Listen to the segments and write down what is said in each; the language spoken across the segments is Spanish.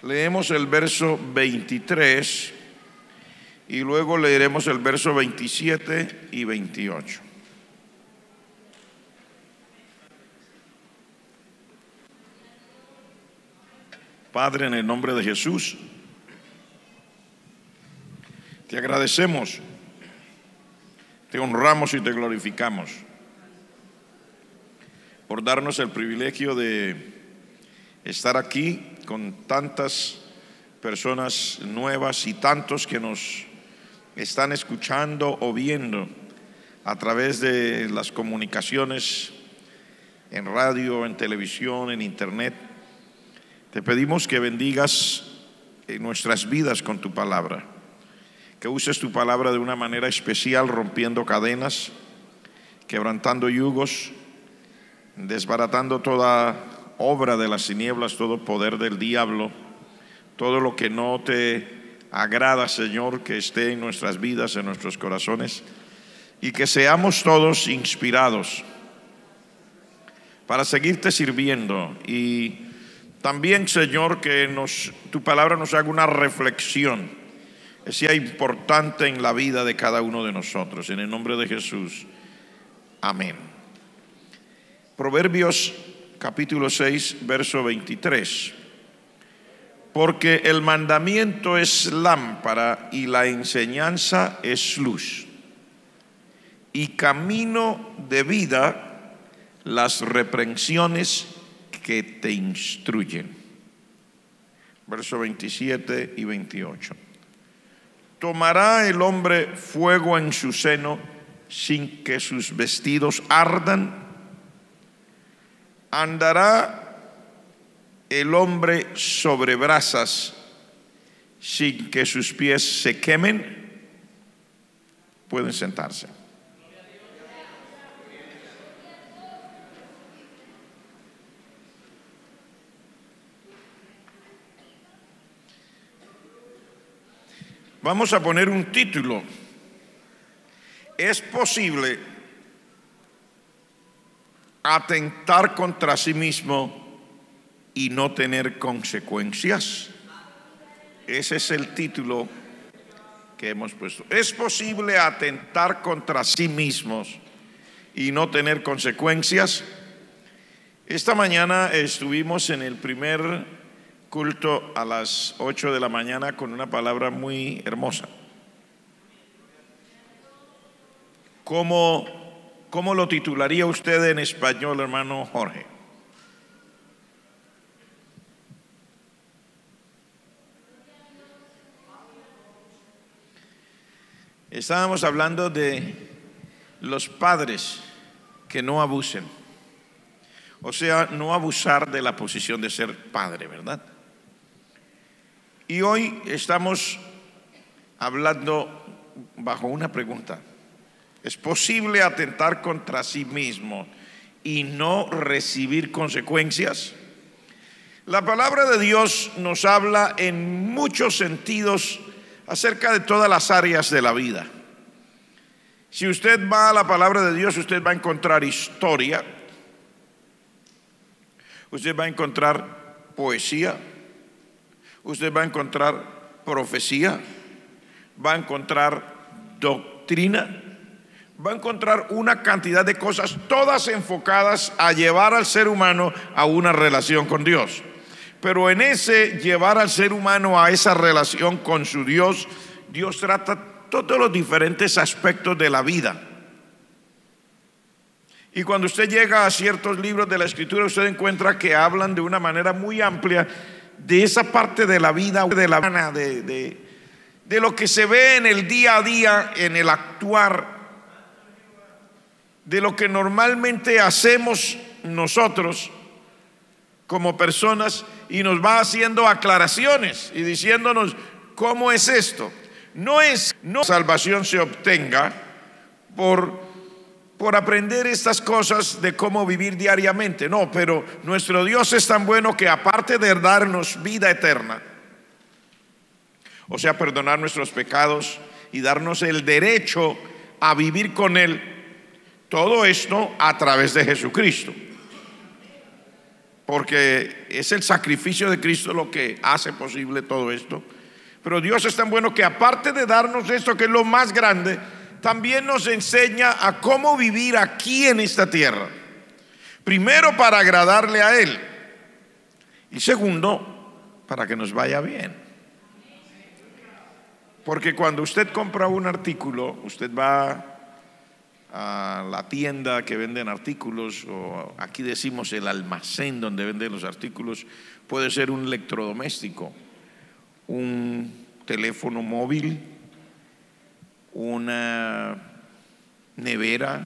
Leemos el verso 23 y luego leeremos el verso 27 y 28. Padre, en el nombre de Jesús, te agradecemos, te honramos y te glorificamos por darnos el privilegio de estar aquí con tantas personas nuevas y tantos que nos están escuchando o viendo a través de las comunicaciones en radio, en televisión, en internet. Te pedimos que bendigas nuestras vidas con tu palabra, que uses tu palabra de una manera especial, rompiendo cadenas, quebrantando yugos, desbaratando toda obra de las tinieblas, todo poder del diablo, todo lo que no te agrada, Señor, que esté en nuestras vidas, en nuestros corazones, y que seamos todos inspirados para seguirte sirviendo. Y también, Señor, que tu palabra nos haga una reflexión que sea importante en la vida de cada uno de nosotros. En el nombre de Jesús, amén. Proverbios capítulo 6, verso 23. Porque el mandamiento es lámpara y la enseñanza es luz, y camino de vida las reprensiones que te instruyen. Verso 27 y 28. ¿Tomará el hombre fuego en su seno sin que sus vestidos ardan? ¿Andará el hombre sobre brasas sin que sus pies se quemen? Pueden sentarse. Vamos a poner un título. ¿Es posible atentar contra sí mismo y no tener consecuencias? Ese es el título que hemos puesto. ¿Es posible atentar contra sí mismos y no tener consecuencias? Esta mañana estuvimos en el primer culto a las 8 de la mañana con una palabra muy hermosa. ¿Cómo lo titularía usted en español, hermano Jorge? Estábamos hablando de los padres que no abusen. O sea, no abusar de la posición de ser padre, ¿verdad? Y hoy estamos hablando bajo una pregunta. ¿Es posible atentar contra sí mismo y no recibir consecuencias? La palabra de Dios nos habla en muchos sentidos acerca de todas las áreas de la vida. Si usted va a la palabra de Dios, usted va a encontrar historia, usted va a encontrar poesía, usted va a encontrar profecía, va a encontrar doctrina, va a encontrar una cantidad de cosas, todas enfocadas a llevar al ser humano a una relación con Dios. Pero en ese llevar al ser humano a esa relación con su Dios, Dios trata todos los diferentes aspectos de la vida. Y cuando usted llega a ciertos libros de la Escritura, usted encuentra que hablan de una manera muy amplia de esa parte de la vida, de lo que se ve en el día a día, en el actuar, de lo que normalmente hacemos nosotros como personas, y nos va haciendo aclaraciones y diciéndonos cómo es esto. No salvación se obtenga por aprender estas cosas de cómo vivir diariamente, no, pero nuestro Dios es tan bueno que aparte de darnos vida eterna, o sea, perdonar nuestros pecados y darnos el derecho a vivir con Él, todo esto a través de Jesucristo. porque es el sacrificio de Cristo lo que hace posible todo esto. Pero Dios es tan bueno que aparte de darnos esto, que es lo más grande, también nos enseña a cómo vivir aquí en esta tierra. Primero, para agradarle a Él, y segundo, para que nos vaya bien. Porque cuando usted compra un artículo, usted va a la tienda que venden artículos, o aquí decimos el almacén donde venden los artículos. Puede ser un electrodoméstico, un teléfono móvil, una nevera,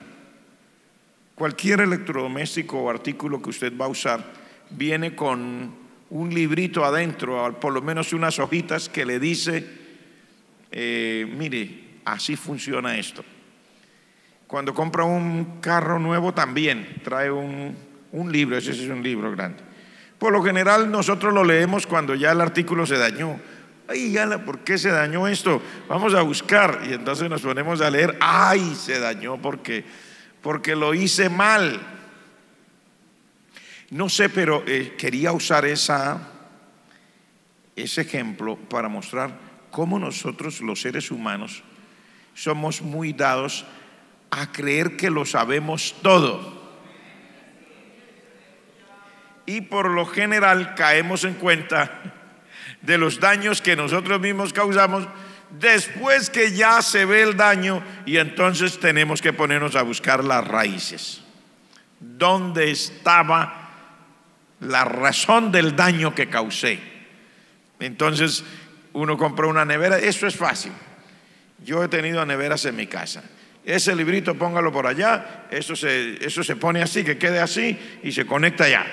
cualquier electrodoméstico o artículo que usted va a usar viene con un librito adentro, por lo menos unas hojitas que le dice, mire, así funciona esto. Cuando compra un carro nuevo también trae un libro, ese es un libro grande. Por lo general nosotros lo leemos cuando ya el artículo se dañó. Ay, ¿por qué se dañó esto? Vamos a buscar. Y entonces nos ponemos a leer. Ay, se dañó porque lo hice mal. No sé, pero quería usar ese ejemplo para mostrar cómo nosotros los seres humanos somos muy dados a creer que lo sabemos todo. Y por lo general caemos en cuenta de los daños que nosotros mismos causamos después que ya se ve el daño, y entonces tenemos que ponernos a buscar las raíces. ¿Dónde estaba la razón del daño que causé? Entonces uno compró una nevera. Eso es fácil. Yo he tenido neveras en mi casa. Ese librito póngalo por allá, eso se pone así, que quede así y se conecta allá.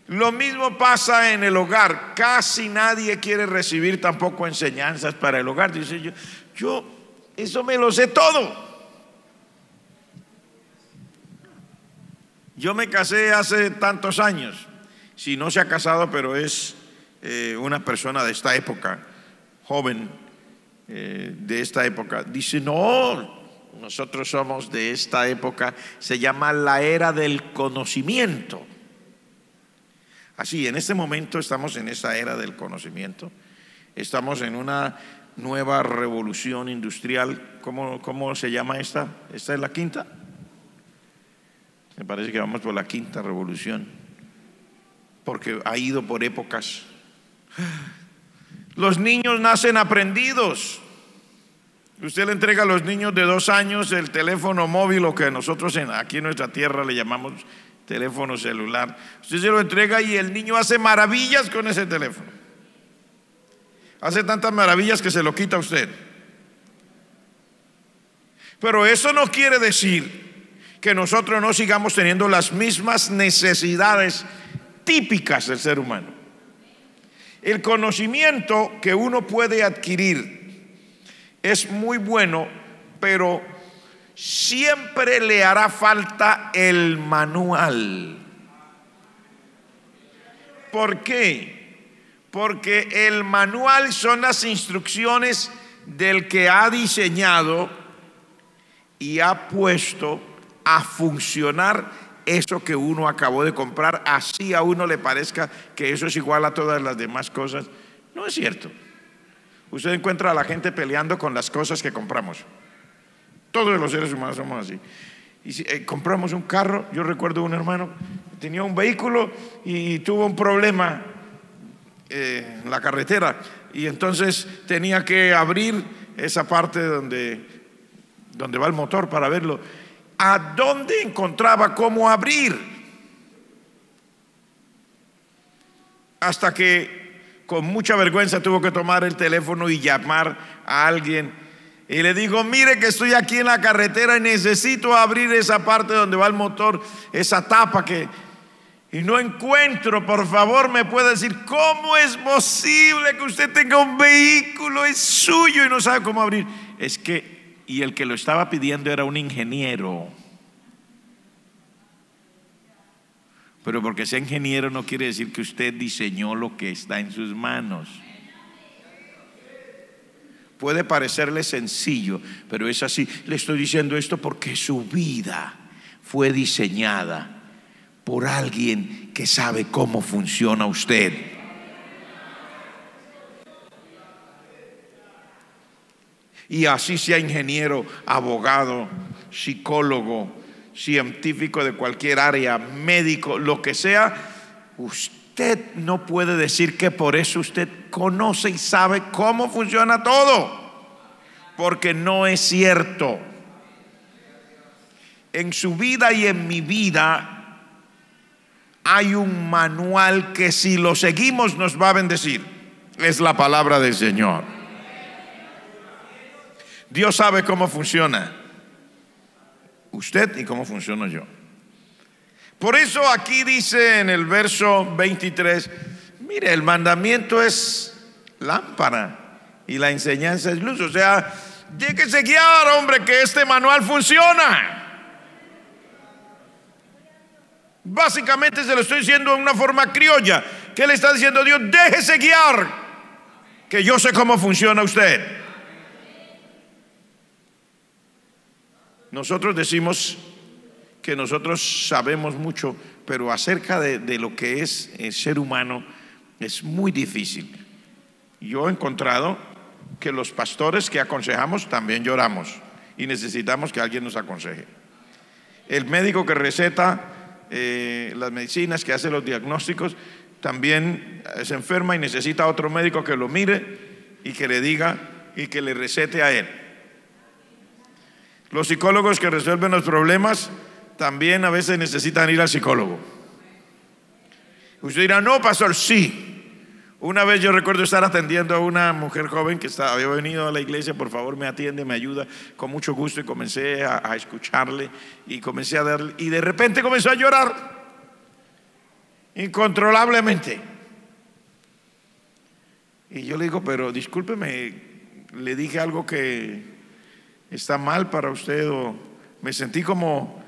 Lo mismo pasa en el hogar. Casi nadie quiere recibir tampoco enseñanzas para el hogar. Dice yo eso me lo sé todo. Yo me casé hace tantos años. Si no se ha casado, pero es una persona de esta época, joven, de esta época, dice: no, nosotros somos de esta época, se llama la era del conocimiento. Así, en este momento estamos en esa era del conocimiento. Estamos en una nueva revolución industrial. ¿Cómo se llama esta? ¿Esta es la quinta? Me parece que vamos por la quinta revolución, porque ha ido por épocas. Los niños nacen aprendidos. Usted le entrega a los niños de 2 años el teléfono móvil, o que nosotros aquí en nuestra tierra le llamamos teléfono celular. Usted se lo entrega y el niño hace maravillas con ese teléfono. Hace tantas maravillas que se lo quita a usted. Pero eso no quiere decir que nosotros no sigamos teniendo las mismas necesidades típicas del ser humano. El conocimiento que uno puede adquirir es muy bueno, pero siempre le hará falta el manual. ¿Por qué? Porque el manual son las instrucciones del que ha diseñado y ha puesto a funcionar eso que uno acabó de comprar, así a uno le parezca que eso es igual a todas las demás cosas. No es cierto. Usted encuentra a la gente peleando con las cosas que compramos. Todos los seres humanos somos así. Y si compramos un carro, yo recuerdo un hermano tenía un vehículo y tuvo un problema en la carretera, y entonces tenía que abrir esa parte donde va el motor para verlo. ¿A dónde encontraba cómo abrir? Hasta que con mucha vergüenza tuvo que tomar el teléfono y llamar a alguien. Y le digo: mire que estoy aquí en la carretera y necesito abrir esa parte donde va el motor, esa tapa y no encuentro. Por favor, me puede decir cómo es posible que usted tenga un vehículo, es suyo, y no sabe cómo abrir. Es que, y el que lo estaba pidiendo era un ingeniero. Pero porque sea ingeniero no quiere decir que usted diseñó lo que está en sus manos. Puede parecerle sencillo, pero es así. Le estoy diciendo esto porque su vida fue diseñada por alguien que sabe cómo funciona usted. Y así sea ingeniero, abogado, psicólogo, científico de cualquier área, médico, lo que sea, usted no puede decir que por eso usted conoce y sabe cómo funciona todo, porque no es cierto. En su vida y en mi vida hay un manual que si lo seguimos nos va a bendecir. Es la palabra del Señor. Dios sabe cómo funciona usted y cómo funciono yo. Por eso aquí dice en el verso 23, mire, el mandamiento es lámpara y la enseñanza es luz. O sea, déjese guiar, hombre, que este manual funciona. Básicamente se lo estoy diciendo en una forma criolla. ¿Qué le está diciendo Dios? Déjese guiar, que yo sé cómo funciona usted. Nosotros decimos que nosotros sabemos mucho, pero acerca de lo que es el ser humano es muy difícil. Yo he encontrado que los pastores que aconsejamos también lloramos y necesitamos que alguien nos aconseje. El médico que receta las medicinas, que hace los diagnósticos, también se enferma y necesita otro médico que lo mire y que le diga y que le recete a él. Los psicólogos que resuelven los problemas también a veces necesitan ir al psicólogo. Usted dirá, no, pastor, sí. Una vez yo recuerdo estar atendiendo a una mujer joven que había venido a la iglesia. Por favor, me atiende, me ayuda, con mucho gusto. Y comencé a escucharle y comencé a darle, y de repente comenzó a llorar incontrolablemente. Y yo le digo, pero discúlpeme, le dije algo que está mal para usted, o me sentí como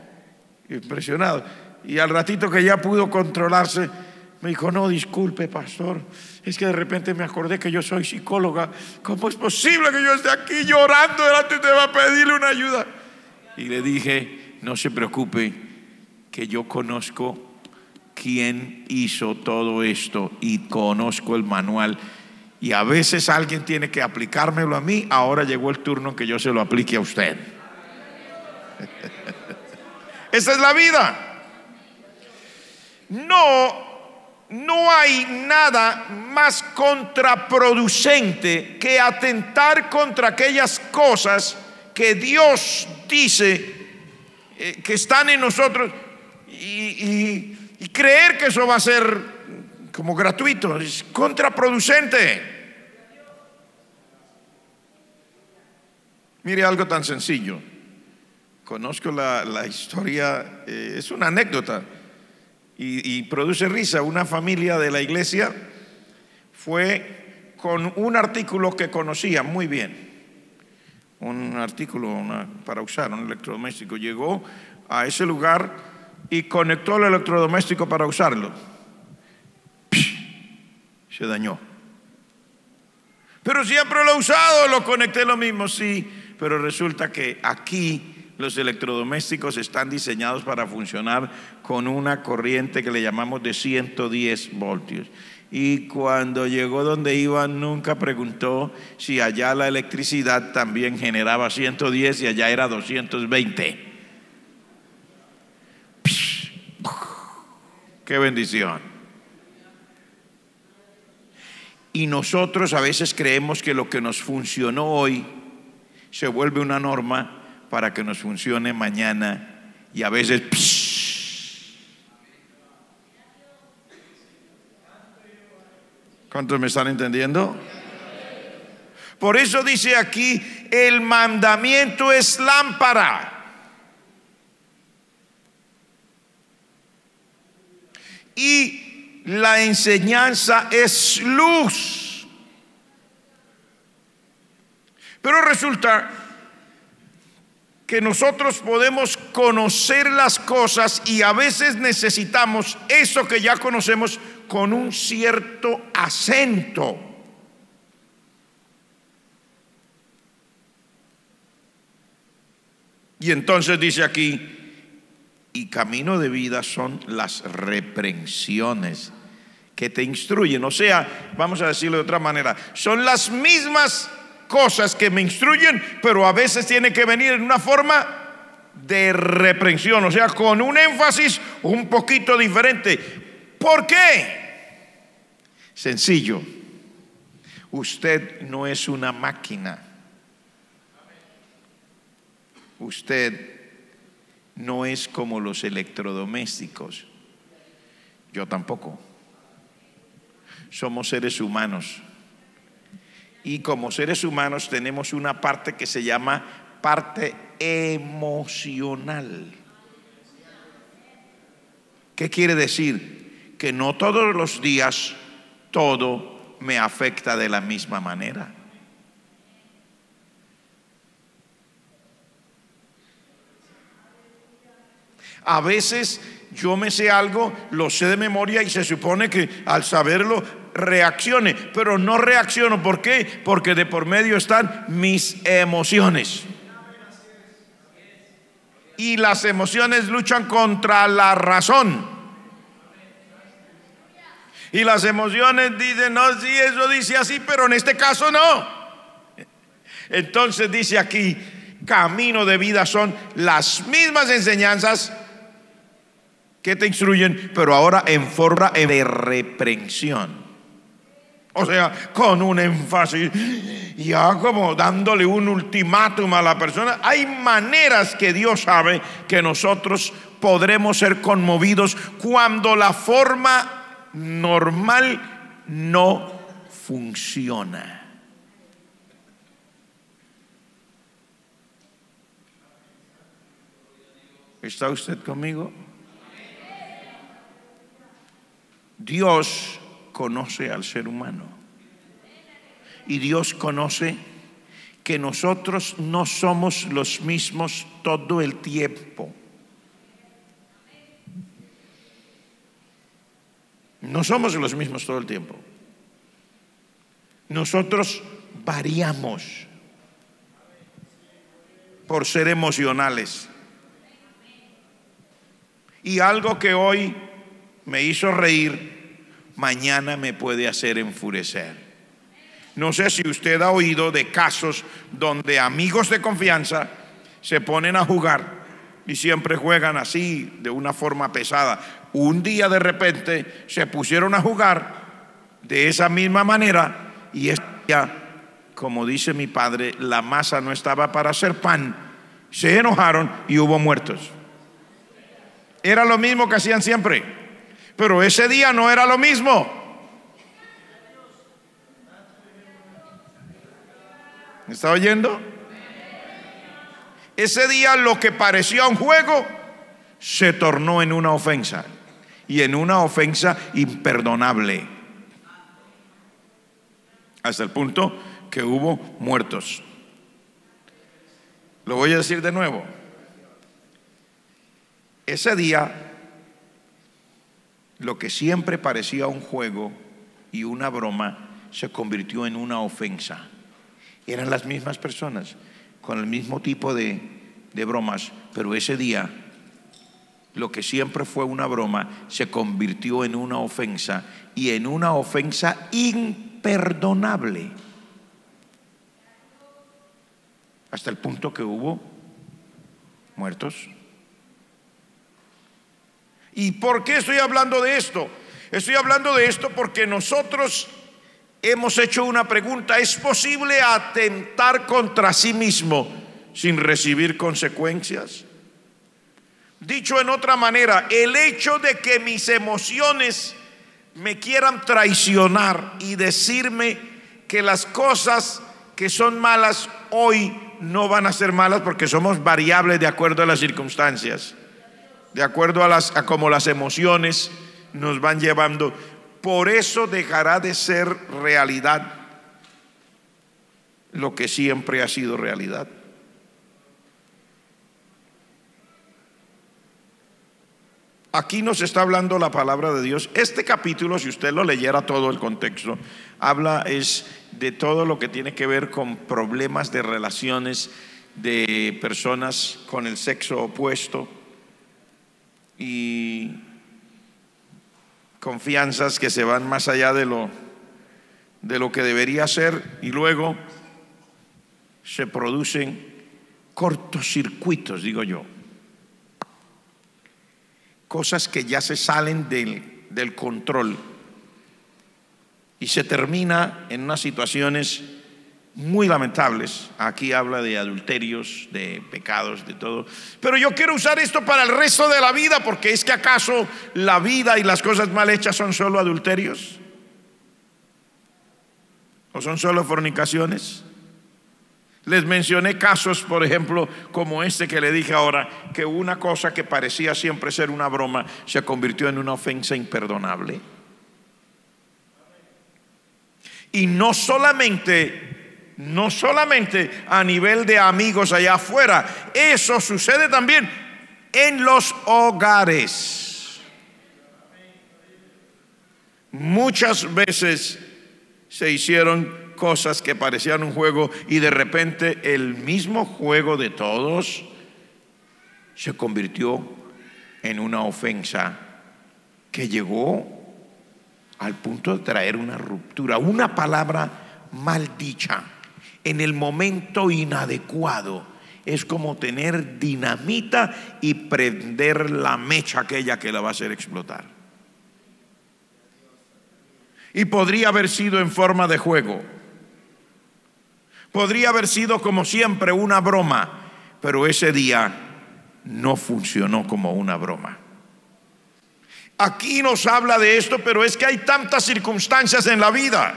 impresionado. Y al ratito que ya pudo controlarse, me dijo, no, disculpe, pastor, es que de repente me acordé que yo soy psicóloga. ¿Cómo es posible que yo esté aquí llorando delante de usted para pedirle una ayuda? Y le dije, no se preocupe, que yo conozco quién hizo todo esto y conozco el manual. Y a veces alguien tiene que aplicármelo a mí. Ahora llegó el turno en que yo se lo aplique a usted. Esa es la vida. No hay nada más contraproducente que atentar contra aquellas cosas que Dios dice que están en nosotros y creer que eso va a ser como gratuito. Es contraproducente. Mire algo tan sencillo. Conozco la historia, es una anécdota y produce risa. Una familia de la iglesia fue con un artículo que conocía muy bien, un artículo para usar, un electrodoméstico. Llegó a ese lugar y conectó el electrodoméstico para usarlo. Se dañó. Pero siempre lo he usado, lo conecté lo mismo, sí. Pero resulta que aquí los electrodomésticos están diseñados para funcionar con una corriente que le llamamos de 110 voltios. Y cuando llegó donde iba, nunca preguntó si allá la electricidad también generaba 110 y allá era 220. ¡Qué bendición! Y nosotros a veces creemos que lo que nos funcionó hoy se vuelve una norma para que nos funcione mañana, y a veces ¿cuántos me están entendiendo? Por eso dice aquí, el mandamiento es lámpara y la enseñanza es luz. Pero resulta que nosotros podemos conocer las cosas y a veces necesitamos eso que ya conocemos con un cierto acento. Y entonces dice aquí, y camino de vida son las reprensiones que te instruyen. O sea, vamos a decirlo de otra manera, son las mismas cosas que me instruyen, pero a veces tiene que venir en una forma de reprensión, o sea, con un énfasis un poquito diferente. ¿Por qué? Sencillo, usted no es una máquina. Usted no es como los electrodomésticos. Yo tampoco. Somos seres humanos. Y como seres humanos tenemos una parte que se llama parte emocional. ¿Qué quiere decir? Que no todos los días todo me afecta de la misma manera. A veces yo me sé algo, lo sé de memoria y se supone que al saberlo reaccione, pero no reacciono. ¿Por qué? Porque de por medio están mis emociones. Y las emociones luchan contra la razón. Y las emociones dicen, no, sí, eso dice así, pero en este caso no. Entonces dice aquí, camino de vida son las mismas enseñanzas que te instruyen, pero ahora en forma de reprensión. O sea, con un énfasis, ya como dándole un ultimátum a la persona. Hay maneras que Dios sabe que nosotros podremos ser conmovidos cuando la forma normal no funciona. ¿Está usted conmigo? Dios conoce al ser humano y Dios conoce que nosotros no somos los mismos todo el tiempo. No somos los mismos todo el tiempo. Nosotros variamos por ser emocionales. Y algo que hoy me hizo reír, mañana me puede hacer enfurecer. No sé si usted ha oído de casos donde amigos de confianza se ponen a jugar y siempre juegan así, de una forma pesada. Un día de repente se pusieron a jugar de esa misma manera y ese día, como dice mi padre, la masa no estaba para hacer pan. Se enojaron y hubo muertos. Era lo mismo que hacían siempre, pero ese día no era lo mismo. ¿Me está oyendo? Ese día lo que parecía un juego se tornó en una ofensa, y en una ofensa imperdonable, hasta el punto que hubo muertos. Lo voy a decir de nuevo. Ese día, lo que siempre parecía un juego y una broma se convirtió en una ofensa. Eran las mismas personas con el mismo tipo de bromas, pero ese día lo que siempre fue una broma se convirtió en una ofensa, y en una ofensa imperdonable, hasta el punto que hubo muertos. ¿Y por qué estoy hablando de esto? Estoy hablando de esto porque nosotros hemos hecho una pregunta: ¿es posible atentar contra sí mismo sin recibir consecuencias? Dicho en otra manera, el hecho de que mis emociones me quieran traicionar y decirme que las cosas que son malas hoy no van a ser malas, porque somos variables de acuerdo a las circunstancias, de acuerdo a cómo las emociones nos van llevando. Por eso dejará de ser realidad lo que siempre ha sido realidad. Aquí nos está hablando la palabra de Dios. Este capítulo, si usted lo leyera todo el contexto, habla de todo lo que tiene que ver con problemas de relaciones de personas con el sexo opuesto. y confianzas que se van más allá de lo que debería ser, y luego se producen cortocircuitos, digo yo, cosas que ya se salen del control y se termina en unas situaciones muy lamentables. Aquí habla de adulterios, de pecados, de todo. Pero yo quiero usar esto para el resto de la vida, porque es que acaso la vida y las cosas mal hechas son solo adulterios, o son solo fornicaciones. Les mencioné casos, por ejemplo, como este que le dije ahora, que una cosa que parecía siempre ser una broma se convirtió en una ofensa imperdonable. Y no solamente a nivel de amigos allá afuera, eso sucede también en los hogares. Muchas veces se hicieron cosas que parecían un juego y de repente el mismo juego de todos se convirtió en una ofensa que llegó al punto de traer una ruptura. Una palabra mal dicha en el momento inadecuado es como tener dinamita y prender la mecha aquella que la va a hacer explotar. Y podría haber sido en forma de juego, podría haber sido como siempre una broma, pero ese día no funcionó como una broma. Aquí nos habla de esto, pero es que hay tantas circunstancias en la vida.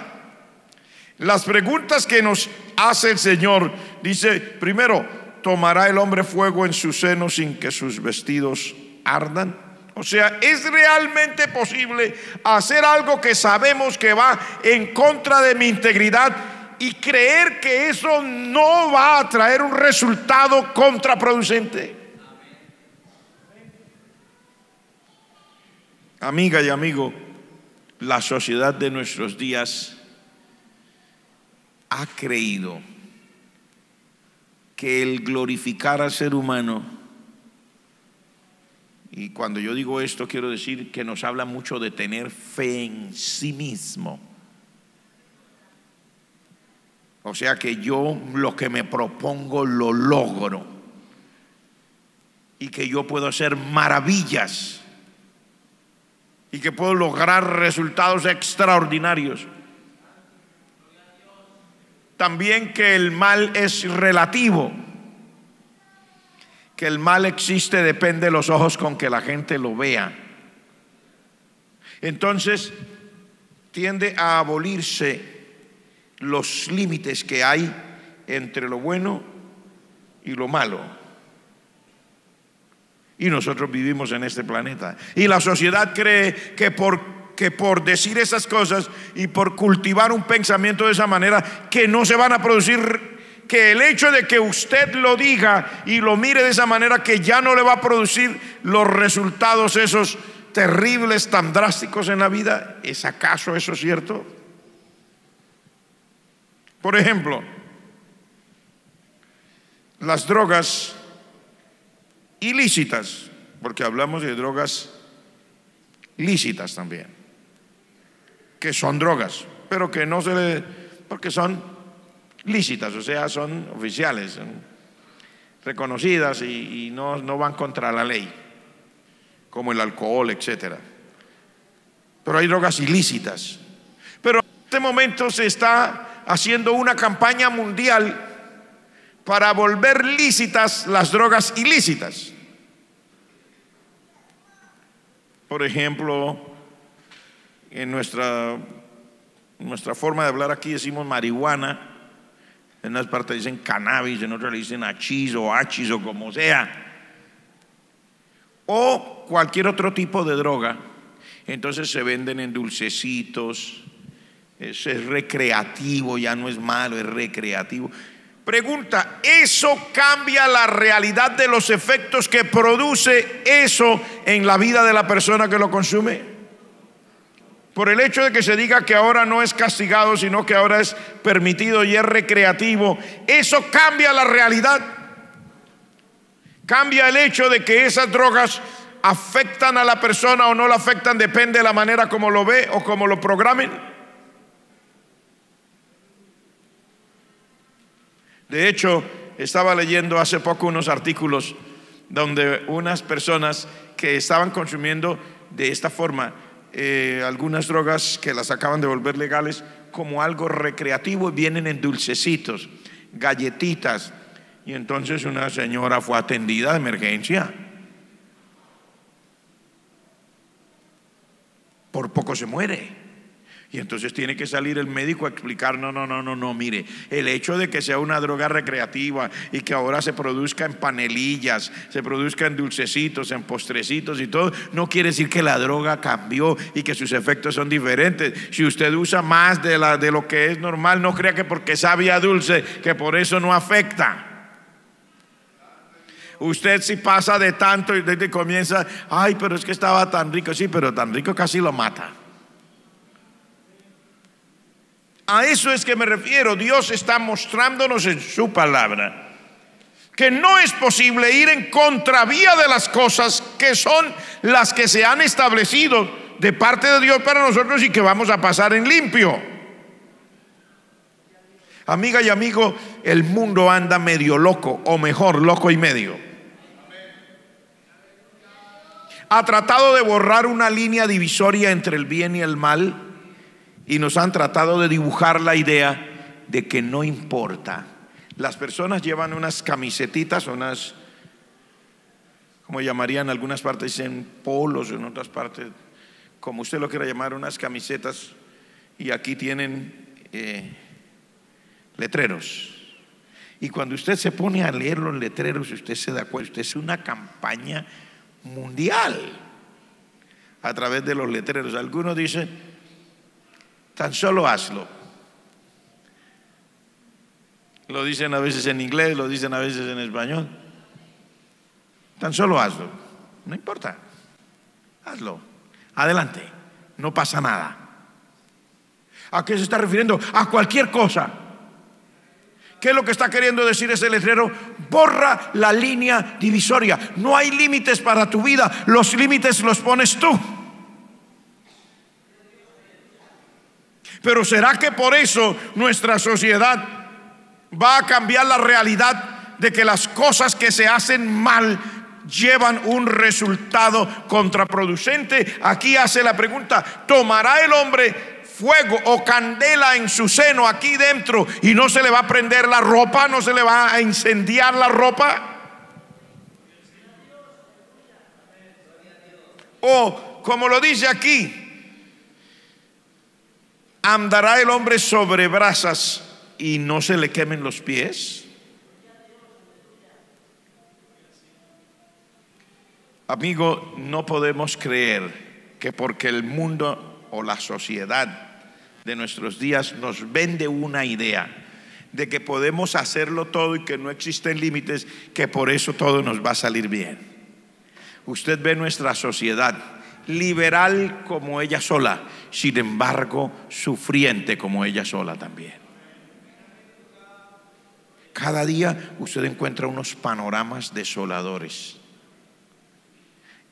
Las preguntas que nos hace el Señor, dice, primero, ¿tomará el hombre fuego en su seno sin que sus vestidos ardan? O sea, ¿es realmente posible hacer algo que sabemos que va en contra de mi integridad y creer que eso no va a traer un resultado contraproducente? Amiga y amigo, la sociedad de nuestros días ha creído que el glorificar al ser humano, y cuando yo digo esto quiero decir que nos habla mucho de tener fe en sí mismo. O sea que yo lo que me propongo lo logro y que yo puedo hacer maravillas y que puedo lograr resultados extraordinarios. También que el mal es relativo, que el mal existe, depende de los ojos con que la gente lo vea. Entonces tiende a abolirse los límites que hay entre lo bueno y lo malo. Y nosotros vivimos en este planeta. Y la sociedad cree que por decir esas cosas y por cultivar un pensamiento de esa manera, que no se van a producir, que el hecho de que usted lo diga y lo mire de esa manera, que ya no le va a producir los resultados esos terribles, tan drásticos en la vida. ¿Es acaso eso cierto? Por ejemplo, las drogas ilícitas, porque hablamos de drogas lícitas también, que son drogas, pero que no se le, porque son lícitas, o sea, son oficiales, son reconocidas y no van contra la ley, como el alcohol, etcétera. Pero hay drogas ilícitas. Pero en este momento se está haciendo una campaña mundial para volver lícitas las drogas ilícitas. Por ejemplo, en nuestra forma de hablar aquí decimos marihuana, en unas partes dicen cannabis, en otras le dicen hachís o hachís o como sea, o cualquier otro tipo de droga. Entonces se venden en dulcecitos, es recreativo, ya no es malo, es recreativo. Pregunta, ¿eso cambia la realidad de los efectos que produce eso en la vida de la persona que lo consume? Por el hecho de que se diga que ahora no es castigado, sino que ahora es permitido y es recreativo, ¿eso cambia la realidad? Cambia el hecho de que esas drogas afectan a la persona o no la afectan, depende de la manera como lo ve o como lo programen. De hecho, estaba leyendo hace poco unos artículos donde unas personas que estaban consumiendo de esta forma algunas drogas que las acaban de volver legales como algo recreativo, y vienen en dulcecitos, galletitas, y entonces una señora fue atendida de emergencia. Por poco se muere. Y entonces tiene que salir el médico a explicar: no, mire, el hecho de que sea una droga recreativa y que ahora se produzca en panelillas, se produzca en dulcecitos, en postrecitos y todo, no quiere decir que la droga cambió y que sus efectos son diferentes. Si usted usa más de lo que es normal, no crea que porque sabía dulce, que por eso no afecta. Usted si pasa de tanto y comienza: ay, pero es que estaba tan rico. Sí, pero tan rico casi lo mata. A eso es que me refiero. Dios está mostrándonos en su palabra que no es posible ir en contravía de las cosas que son las que se han establecido de parte de Dios para nosotros y que vamos a pasar en limpio. Amiga y amigo, el mundo anda medio loco, o mejor, loco y medio. Ha tratado de borrar una línea divisoria entre el bien y el mal, y nos han tratado de dibujar la idea de que no importa. Las personas llevan unas camisetitas, unas, como llamarían en algunas partes, dicen polos, en otras partes, como usted lo quiera llamar, unas camisetas, y aquí tienen letreros. Y cuando usted se pone a leer los letreros, usted se da cuenta, usted es una campaña mundial a través de los letreros. Algunos dicen: tan solo hazlo. Lo dicen a veces en inglés, lo dicen a veces en español. Tan solo hazlo. No importa. Hazlo. Adelante. No pasa nada. ¿A qué se está refiriendo? A cualquier cosa. ¿Qué es lo que está queriendo decir ese letrero? Borra la línea divisoria. No hay límites para tu vida. Los límites los pones tú. Pero ¿será que por eso nuestra sociedad va a cambiar la realidad de que las cosas que se hacen mal llevan un resultado contraproducente? Aquí hace la pregunta: ¿tomará el hombre fuego o candela en su seno aquí dentro y no se le va a prender la ropa, no se le va a incendiar la ropa? O como lo dice aquí, ¿andará el hombre sobre brasas y no se le quemen los pies? Amigo, no podemos creer que porque el mundo o la sociedad de nuestros días nos vende una idea de que podemos hacerlo todo y que no existen límites, que por eso todo nos va a salir bien. Usted ve nuestra sociedad liberal como ella sola, sin embargo sufriente como ella sola también. Cada día usted encuentra unos panoramas desoladores.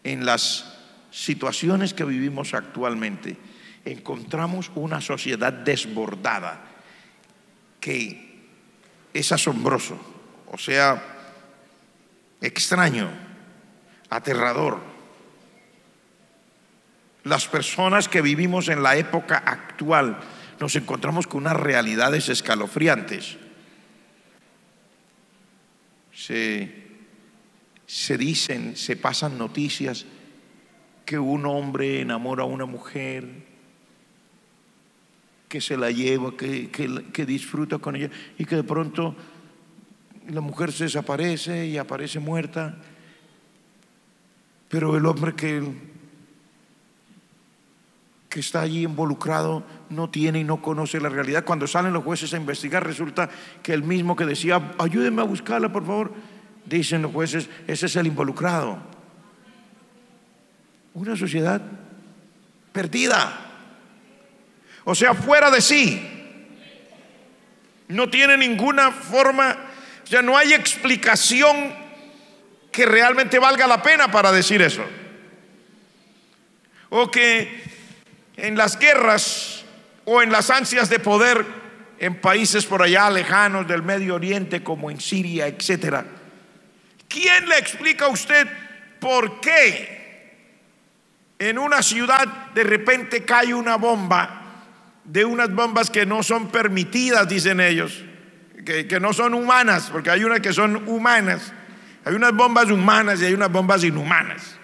En las situaciones que vivimos actualmente encontramos una sociedad desbordada que es asombroso, o sea, extraño, aterrador. Las personas que vivimos en la época actual nos encontramos con unas realidades escalofriantes. Se dicen, se pasan noticias que un hombre enamora a una mujer, que se la lleva, que disfruta con ella, y que de pronto la mujer se desaparece y aparece muerta, pero el hombre que está allí involucrado no tiene y no conoce la realidad. Cuando salen los jueces a investigar, resulta que el mismo que decía: ayúdenme a buscarla por favor, dicen los jueces: ese es el involucrado. Una sociedad perdida, o sea, fuera de sí. No tiene ninguna forma, o sea, no hay explicación que realmente valga la pena para decir eso. O que en las guerras o en las ansias de poder en países por allá lejanos del Medio Oriente, como en Siria, etcétera, ¿quién le explica a usted por qué en una ciudad de repente cae una bomba, de unas bombas que no son permitidas, dicen ellos, que no son humanas, porque hay unas que son humanas, hay unas bombas humanas y hay unas bombas inhumanas,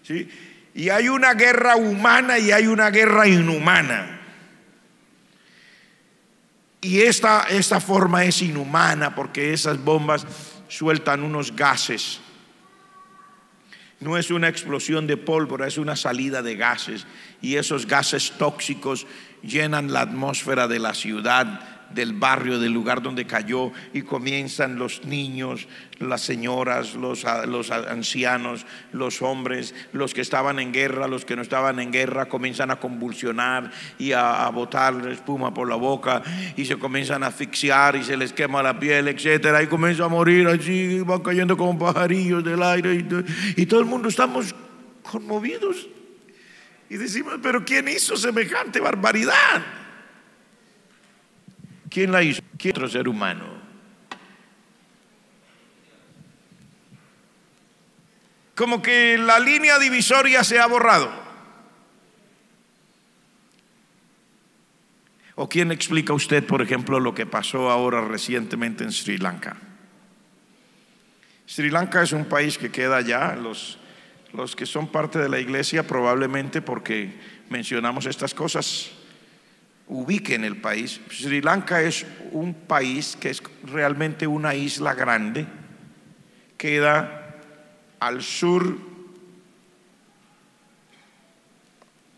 ¿sí? Y hay una guerra humana y hay una guerra inhumana. Y esta forma es inhumana porque esas bombas sueltan unos gases. No es una explosión de pólvora, es una salida de gases. Y esos gases tóxicos llenan la atmósfera de la ciudad, del barrio, del lugar donde cayó, y comienzan los niños, las señoras, los ancianos, los hombres, los que estaban en guerra, los que no estaban en guerra, comienzan a convulsionar y a botar espuma por la boca, y se comienzan a asfixiar y se les quema la piel, etcétera, y comienzan a morir así, van cayendo como pajarillos del aire, y todo el mundo estamos conmovidos y decimos: pero ¿quién hizo semejante barbaridad? ¿Quién la hizo? ¿Qué otro ser humano? Como que la línea divisoria se ha borrado. ¿O quién explica a usted, por ejemplo, lo que pasó ahora recientemente en Sri Lanka? Sri Lanka es un país que queda allá. Los que son parte de la iglesia, probablemente porque mencionamos estas cosas, ubiquen el país. Sri Lanka es un país que es realmente una isla grande, queda al sur,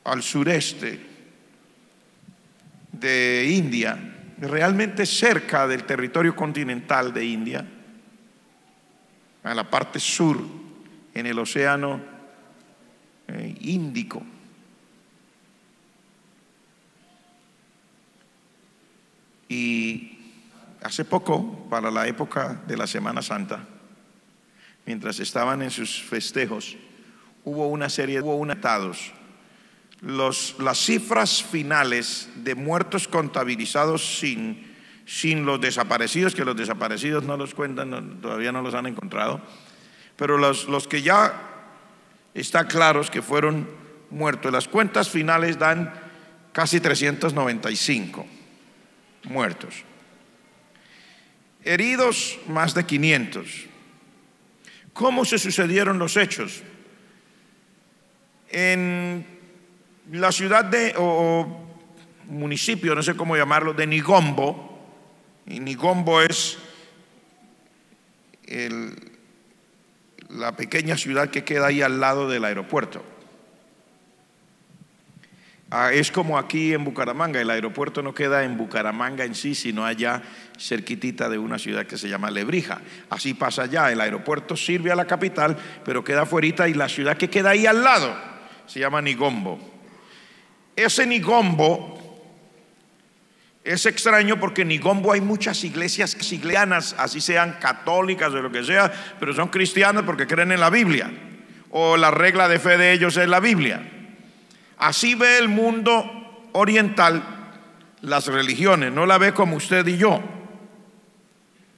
al sureste de India, realmente cerca del territorio continental de India, a la parte sur, en el océano Índico. Y hace poco, para la época de la Semana Santa, mientras estaban en sus festejos, hubo atados. Las cifras finales de muertos contabilizados sin los desaparecidos, que los desaparecidos no los cuentan, todavía no los han encontrado, pero los que ya está claros que fueron muertos, las cuentas finales dan casi 395 muertos, heridos más de 500. ¿Cómo se sucedieron los hechos? En la ciudad o municipio, no sé cómo llamarlo, de Nigombo, y Nigombo es la pequeña ciudad que queda ahí al lado del aeropuerto. Es como aquí en Bucaramanga, el aeropuerto no queda en Bucaramanga en sí, sino allá cerquitita de una ciudad que se llama Lebrija. Así pasa allá, el aeropuerto sirve a la capital, pero queda afuera, y la ciudad que queda ahí al lado se llama Nigombo. Ese Nigombo es extraño porque en Nigombo hay muchas iglesias cristianas, así sean católicas o lo que sea, pero son cristianas porque creen en la Biblia, o la regla de fe de ellos es la Biblia. Así ve el mundo oriental las religiones, no la ve como usted y yo.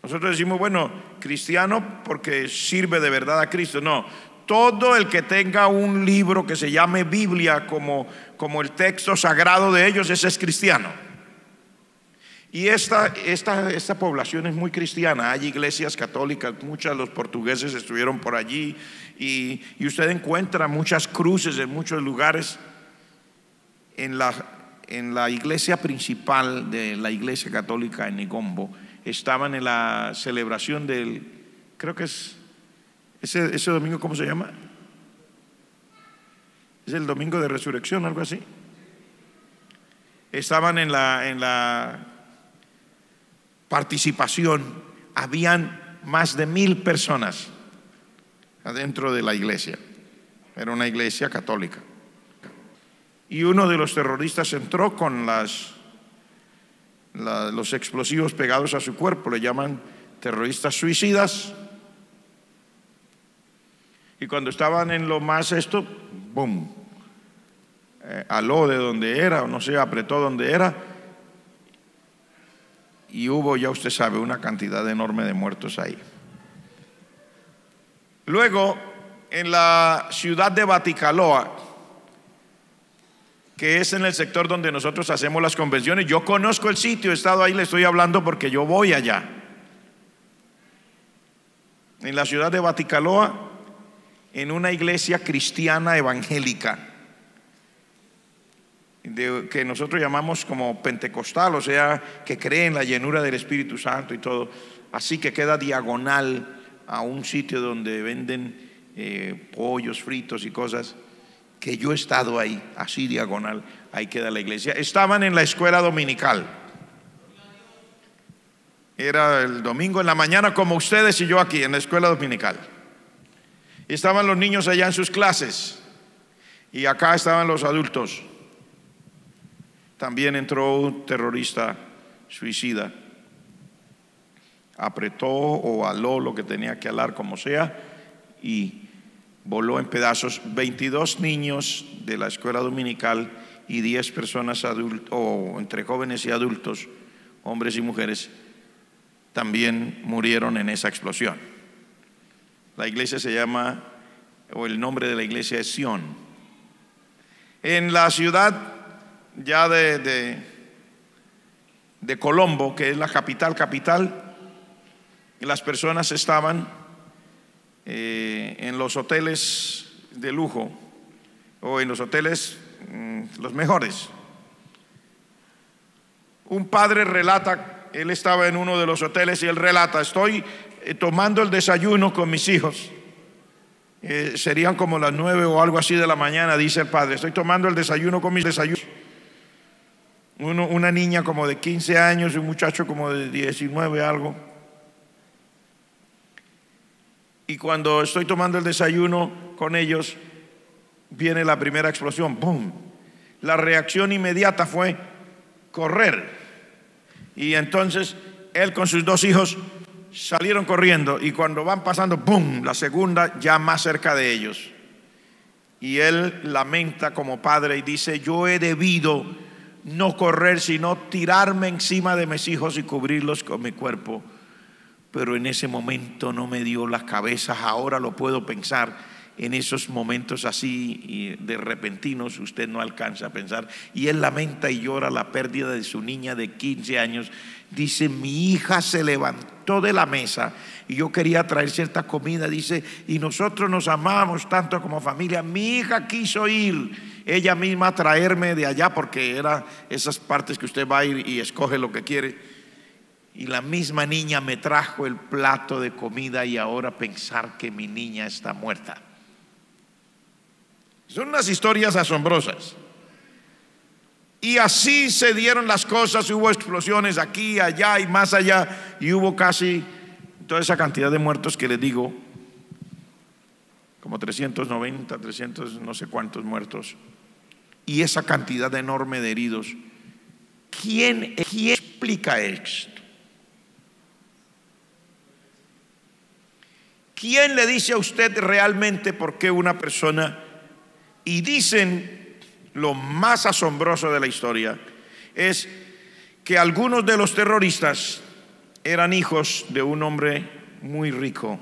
Nosotros decimos, bueno, cristiano porque sirve de verdad a Cristo. No, todo el que tenga un libro que se llame Biblia como el texto sagrado de ellos, ese es cristiano. Y esta población es muy cristiana. Hay iglesias católicas, muchas, los portugueses estuvieron por allí, y usted encuentra muchas cruces en muchos lugares. En la iglesia principal de la iglesia católica en Nigombo estaban en la celebración del, creo que es ese domingo, ¿cómo se llama? Es el domingo de resurrección, algo así. Estaban en la participación, habían más de 1000 personas adentro de la iglesia. Era una iglesia católica. Y uno de los terroristas entró con los explosivos pegados a su cuerpo, le llaman terroristas suicidas. Y cuando estaban en lo más ¡boom! aló de donde era, o no sé, apretó donde era, y hubo, ya usted sabe, una cantidad enorme de muertos ahí. Luego, en la ciudad de Baticaloa, que es en el sector donde nosotros hacemos las convenciones, yo conozco el sitio, he estado ahí, le estoy hablando porque yo voy allá. En la ciudad de Baticaloa, en una iglesia cristiana evangélica, que nosotros llamamos como pentecostal, o sea, que cree en la llenura del Espíritu Santo y todo, así que queda diagonal a un sitio donde venden pollos fritos y cosas, que yo he estado ahí, así diagonal, ahí queda la iglesia. Estaban en la escuela dominical, era el domingo en la mañana como ustedes y yo aquí en la escuela dominical. Estaban los niños allá en sus clases y acá estaban los adultos. También entró un terrorista suicida, apretó o aló lo que tenía que alar, como sea, y voló en pedazos 22 niños de la escuela dominical y 10 personas adultas, o entre jóvenes y adultos, hombres y mujeres, también murieron en esa explosión. La iglesia se llama, o el nombre de la iglesia es Sion. En la ciudad ya de Colombo, que es la capital, las personas estaban en los hoteles de lujo, o en los hoteles los mejores. Un padre relata, él estaba en uno de los hoteles y él relata: estoy tomando el desayuno con mis hijos, serían como las 9 o algo así de la mañana, dice el padre, estoy tomando el desayuno con mis desayunos. Una niña como de 15 años y un muchacho como de 19 algo. Y cuando estoy tomando el desayuno con ellos, viene la primera explosión, ¡boom! La reacción inmediata fue correr. Y entonces él con sus 2 hijos salieron corriendo, y cuando van pasando, ¡boom!, la segunda ya más cerca de ellos. Y él lamenta como padre y dice: yo he debido no correr, sino tirarme encima de mis hijos y cubrirlos con mi cuerpo. Pero en ese momento no me dio la cabeza. Ahora lo puedo pensar. En esos momentos así de repentinos usted no alcanza a pensar. Y él lamenta y llora la pérdida de su niña de 15 años. Dice: mi hija se levantó de la mesa y yo quería traer cierta comida, dice, y nosotros nos amábamos tanto como familia. Mi hija quiso ir ella misma a traerme de allá, porque era esas partes que usted va a ir y escoge lo que quiere. Y la misma niña me trajo el plato de comida, y ahora pensar que mi niña está muerta. Son unas historias asombrosas. Y así se dieron las cosas. Hubo explosiones aquí, allá y más allá, y hubo casi toda esa cantidad de muertos que les digo, como 390, 300 no sé cuántos muertos, y esa cantidad enorme de heridos. ¿Quién explica esto? ¿Quién le dice a usted realmente por qué una persona? Y dicen, lo más asombroso de la historia es que algunos de los terroristas eran hijos de un hombre muy rico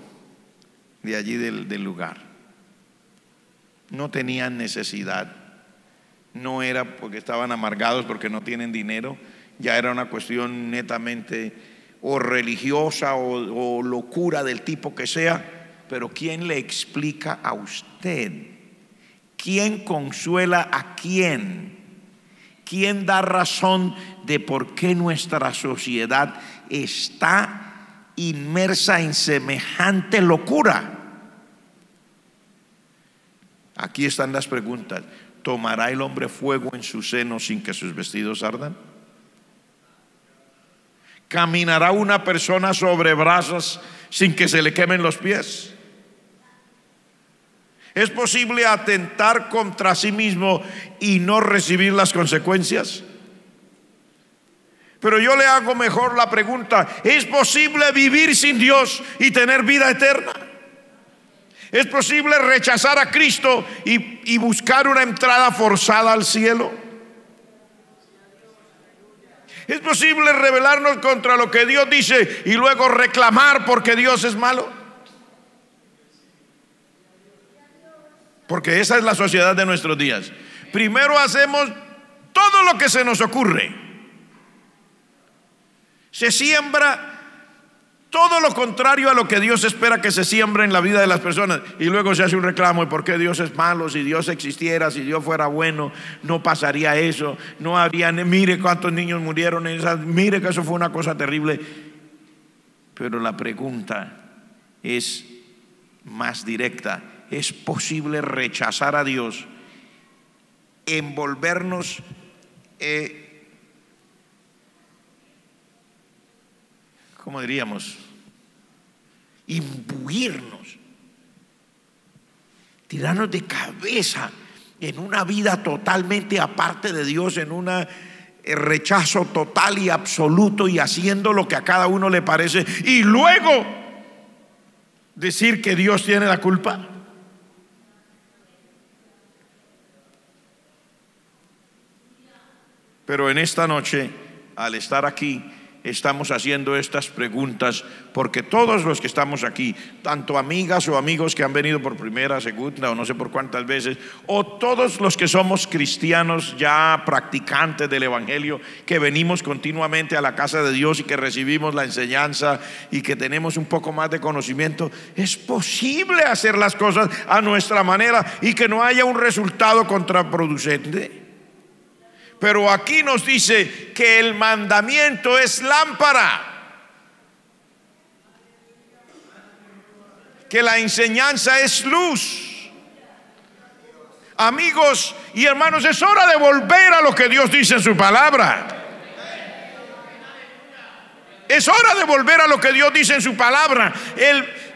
de allí del lugar. No tenían necesidad, no era porque estaban amargados porque no tienen dinero, ya era una cuestión netamente o religiosa o locura del tipo que sea. Pero ¿quién le explica a usted? ¿Quién consuela a quién? ¿Quién da razón de por qué nuestra sociedad está inmersa en semejante locura? Aquí están las preguntas. ¿Tomará el hombre fuego en su seno sin que sus vestidos ardan? ¿Caminará una persona sobre brasas sin que se le quemen los pies? ¿Es posible atentar contra sí mismo y no recibir las consecuencias? Pero yo le hago mejor la pregunta: ¿es posible vivir sin Dios y tener vida eterna? ¿Es posible rechazar a Cristo y buscar una entrada forzada al cielo? ¿Es posible rebelarnos contra lo que Dios dice y luego reclamar porque Dios es malo? Porque esa es la sociedad de nuestros días. Primero hacemos todo lo que se nos ocurre. Se siembra todo lo contrario a lo que Dios espera que se siembre en la vida de las personas, y luego se hace un reclamo de por qué Dios es malo. Si Dios existiera, si Dios fuera bueno, no pasaría eso, no habría, mire cuántos niños murieron mire que eso fue una cosa terrible. Pero la pregunta es más directa: ¿es posible rechazar a Dios, envolvernos ¿cómo diríamos? Imbuirnos, tirarnos de cabeza en una vida totalmente aparte de Dios, en un rechazo total y absoluto, y haciendo lo que a cada uno le parece, y luego decir que Dios tiene la culpa? Pero en esta noche, al estar aquí, estamos haciendo estas preguntas porque todos los que estamos aquí, tanto amigas o amigos que han venido por primera, segunda o no sé por cuántas veces, o todos los que somos cristianos ya practicantes del evangelio, que venimos continuamente a la casa de Dios y que recibimos la enseñanza y que tenemos un poco más de conocimiento, es posible hacer las cosas a nuestra manera y que no haya un resultado contraproducente. Pero aquí nos dice que el mandamiento es lámpara, que la enseñanza es luz. Amigos y hermanos, es hora de volver a lo que Dios dice en su palabra. Es hora de volver a lo que Dios dice en su palabra.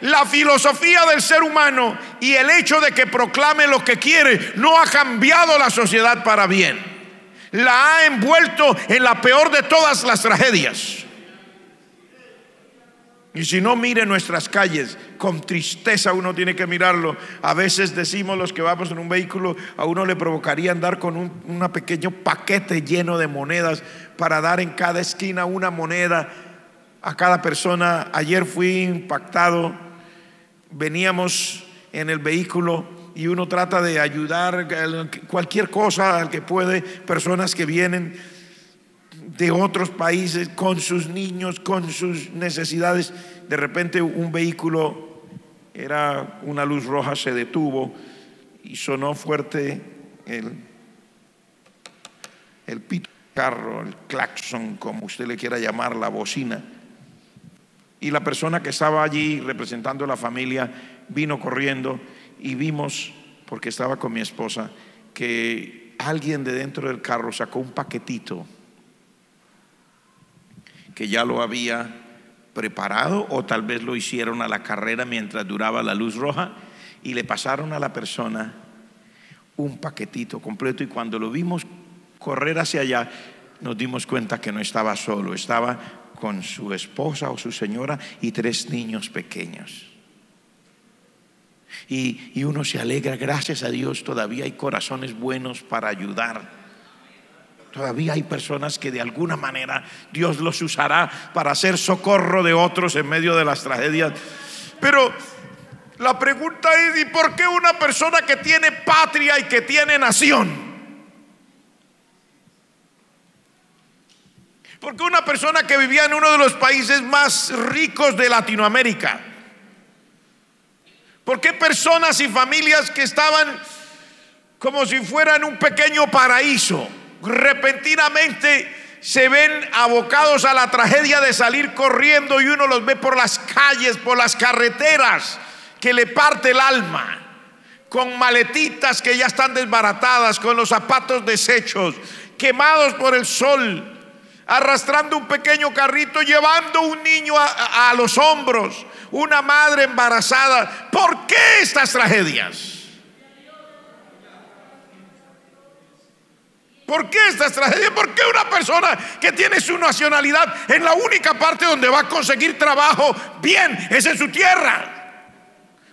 La filosofía del ser humano y el hecho de que proclame lo que quiere no ha cambiado la sociedad para bien. La ha envuelto en la peor de todas las tragedias. Y si no, mire nuestras calles, con tristeza uno tiene que mirarlo. A veces decimos los que vamos en un vehículo, a uno le provocaría andar con un pequeño paquete lleno de monedas para dar en cada esquina una moneda a cada persona. Ayer fui impactado, veníamos en el vehículo y uno trata de ayudar cualquier cosa al que puede, personas que vienen de otros países con sus niños, con sus necesidades. De repente un vehículo, era una luz roja, se detuvo y sonó fuerte el pito del carro, el claxon, como usted le quiera llamar, la bocina. Y la persona que estaba allí representando a la familia vino corriendo, y vimos, porque estaba con mi esposa, que alguien de dentro del carro sacó un paquetito que ya lo había preparado, o tal vez lo hicieron a la carrera mientras duraba la luz roja, y le pasaron a la persona un paquetito completo. Y cuando lo vimos correr hacia allá, nos dimos cuenta que no estaba solo, estaba con su esposa o su señora y 3 niños pequeños. Y uno se alegra, gracias a Dios, todavía hay corazones buenos para ayudar. Todavía hay personas que de alguna manera Dios los usará para hacer socorro de otros en medio de las tragedias. Pero la pregunta es: ¿y por qué una persona que tiene patria y que tiene nación? ¿Por qué una persona que vivía en uno de los países más ricos de Latinoamérica? ¿Por qué personas y familias que estaban como si fueran un pequeño paraíso, repentinamente se ven abocados a la tragedia de salir corriendo, y uno los ve por las calles, por las carreteras, que le parte el alma, con maletitas que ya están desbaratadas, con los zapatos deshechos, quemados por el sol, arrastrando un pequeño carrito, llevando un niño a los hombros, una madre embarazada? ¿Por qué estas tragedias? ¿Por qué estas tragedias? ¿Por qué una persona que tiene su nacionalidad en la única parte donde va a conseguir trabajo bien es en su tierra?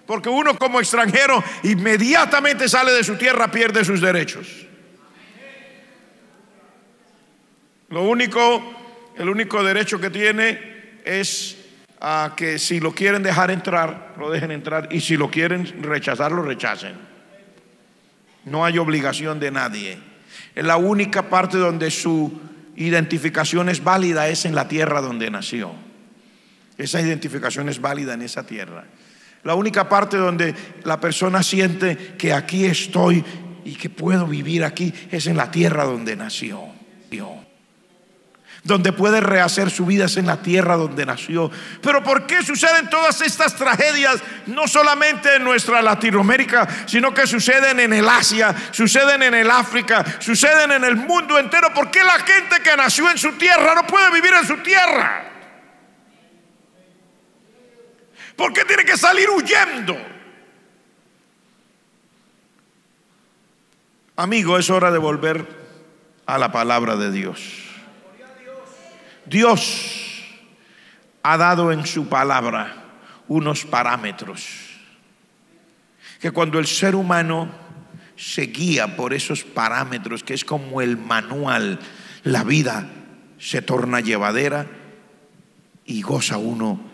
Porque uno como extranjero inmediatamente sale de su tierra, pierde sus derechos. El único derecho que tiene es a que si lo quieren dejar entrar, lo dejen entrar, y si lo quieren rechazar, lo rechacen. No hay obligación de nadie. Es la única parte donde su identificación es válida, es en la tierra donde nació. Esa identificación es válida en esa tierra. La única parte donde la persona siente que aquí estoy y que puedo vivir aquí es en la tierra donde nació. Donde puede rehacer su vida es en la tierra donde nació. Pero ¿por qué suceden todas estas tragedias? No solamente en nuestra Latinoamérica, sino que suceden en el Asia, suceden en el África, suceden en el mundo entero. ¿Por qué la gente que nació en su tierra no puede vivir en su tierra? ¿Por qué tiene que salir huyendo? Amigo, es hora de volver a la palabra de Dios. Dios ha dado en su palabra unos parámetros que cuando el ser humano se guía por esos parámetros, que es como el manual, la vida se torna llevadera y goza uno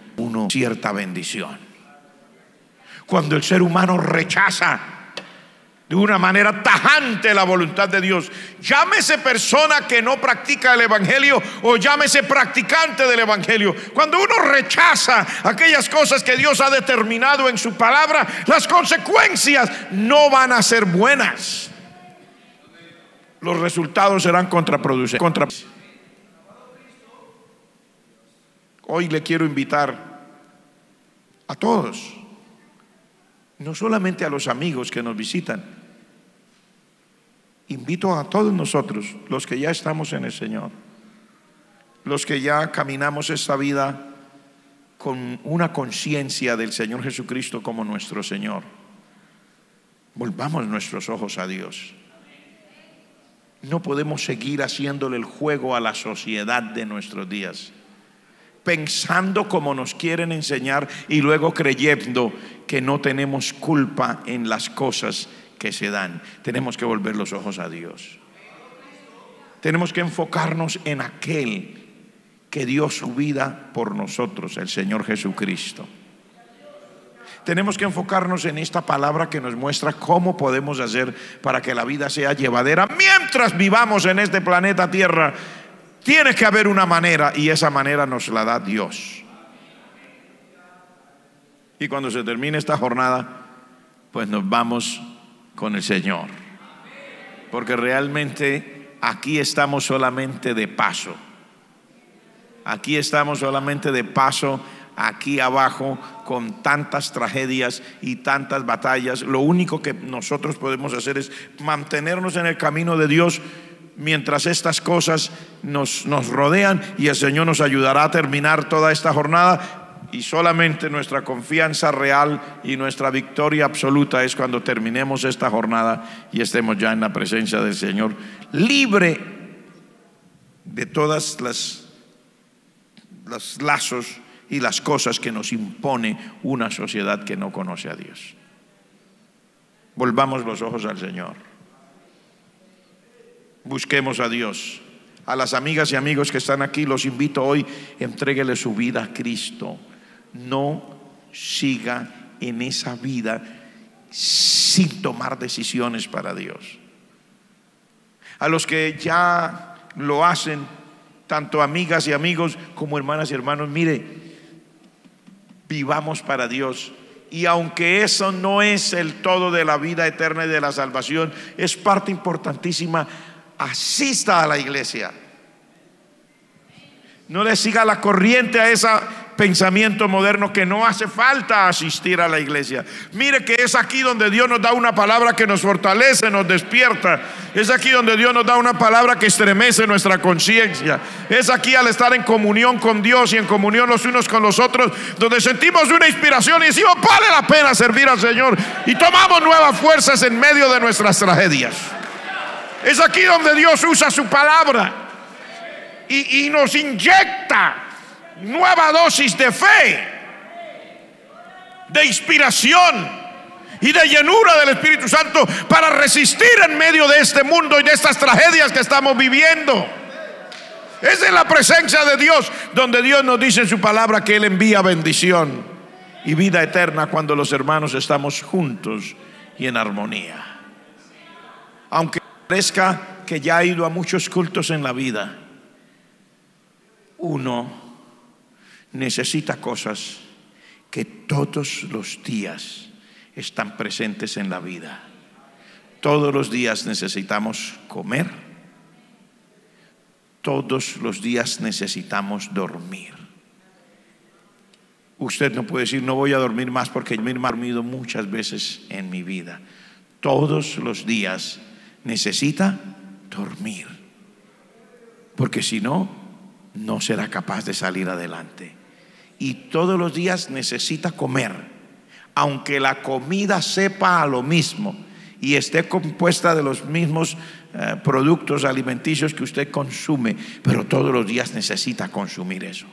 cierta bendición. Cuando el ser humano rechaza de una manera tajante la voluntad de Dios, llámese persona que no practica el evangelio o llámese practicante del evangelio, cuando uno rechaza aquellas cosas que Dios ha determinado en su palabra, las consecuencias no van a ser buenas. Los resultados serán contraproducentes. Hoy le quiero invitar a todos, no solamente a los amigos que nos visitan, invito a todos nosotros, los que ya estamos en el Señor, los que ya caminamos esta vida con una conciencia del Señor Jesucristo como nuestro Señor, volvamos nuestros ojos a Dios. No podemos seguir haciéndole el juego a la sociedad de nuestros días, pensando como nos quieren enseñar y luego creyendo que no tenemos culpa en las cosas que se dan. Tenemos que volver los ojos a Dios. Tenemos que enfocarnos en aquel que dio su vida por nosotros, el Señor Jesucristo. Tenemos que enfocarnos en esta palabra que nos muestra cómo podemos hacer para que la vida sea llevadera mientras vivamos en este planeta Tierra. Tiene que haber una manera, y esa manera nos la da Dios. Y cuando se termine esta jornada, pues nos vamos con el Señor, porque realmente aquí estamos solamente de paso. Aquí estamos solamente de paso, aquí abajo, con tantas tragedias y tantas batallas. Lo único que nosotros podemos hacer es mantenernos en el camino de Dios mientras estas cosas nos rodean, y el Señor nos ayudará a terminar toda esta jornada. Y solamente nuestra confianza real y nuestra victoria absoluta es cuando terminemos esta jornada y estemos ya en la presencia del Señor, libre de todas los lazos y las cosas que nos impone una sociedad que no conoce a Dios. Volvamos los ojos al Señor. Busquemos a Dios. A las amigas y amigos que están aquí, los invito hoy, entréguele su vida a Cristo. No siga en esa vida sin tomar decisiones para Dios. A los que ya lo hacen, tanto amigas y amigos como hermanas y hermanos, mire, vivamos para Dios. Y aunque eso no es el todo de la vida eterna y de la salvación, es parte importantísima. Asista a la iglesia. No le siga la corriente a ese pensamiento moderno que no hace falta asistir a la iglesia. Mire que es aquí donde Dios nos da una palabra que nos fortalece, nos despierta. Es aquí donde Dios nos da una palabra que estremece nuestra conciencia. Es aquí, al estar en comunión con Dios y en comunión los unos con los otros, donde sentimos una inspiración y decimos: vale la pena servir al Señor, y tomamos nuevas fuerzas en medio de nuestras tragedias. Es aquí donde Dios usa su palabra y nos inyecta nueva dosis de fe. de inspiración y de llenura del Espíritu Santo para resistir en medio de este mundo y de estas tragedias que estamos viviendo. Es en la presencia de Dios donde Dios nos dice en su palabra que Él envía bendición y vida eterna cuando los hermanos estamos juntos y en armonía. Aunque parezca que ya ha ido a muchos cultos en la vida, uno necesita cosas que todos los días están presentes en la vida. Todos los días necesitamos comer. Todos los días necesitamos dormir. Usted no puede decir no voy a dormir más porque yo me he dormido muchas veces en mi vida. Todos los días necesita dormir, porque si no, no será capaz de salir adelante. Y todos los días necesita comer, aunque la comida sepa a lo mismo y esté compuesta de los mismos productos alimenticios que usted consume, pero todos los días necesita consumir eso,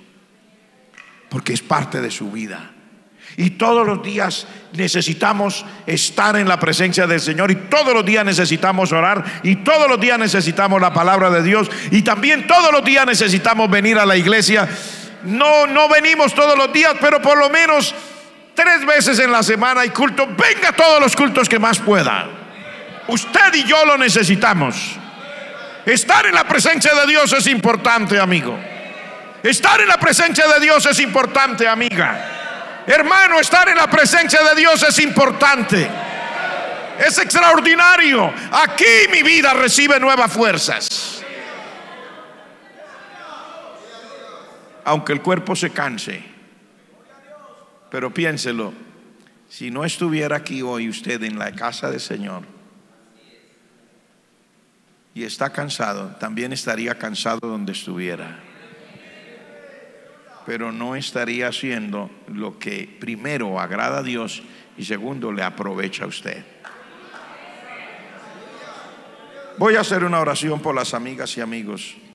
porque es parte de su vida. Y todos los días necesitamos estar en la presencia del Señor, y todos los días necesitamos orar, y todos los días necesitamos la palabra de Dios, y también todos los días necesitamos venir a la iglesia. No venimos todos los días, pero por lo menos 3 veces en la semana hay culto. Venga a todos los cultos que más pueda. Usted y yo lo necesitamos. Estar en la presencia de Dios es importante, amigo. Estar en la presencia de Dios es importante, amiga. Hermano, estar en la presencia de Dios es importante. Es extraordinario. Aquí mi vida recibe nuevas fuerzas. Aunque el cuerpo se canse, pero piénselo, si no estuviera aquí hoy usted en la casa del Señor y está cansado, también estaría cansado donde estuviera, pero no estaría haciendo lo que primero agrada a Dios y segundo le aprovecha a usted. Voy a hacer una oración por las amigas y amigos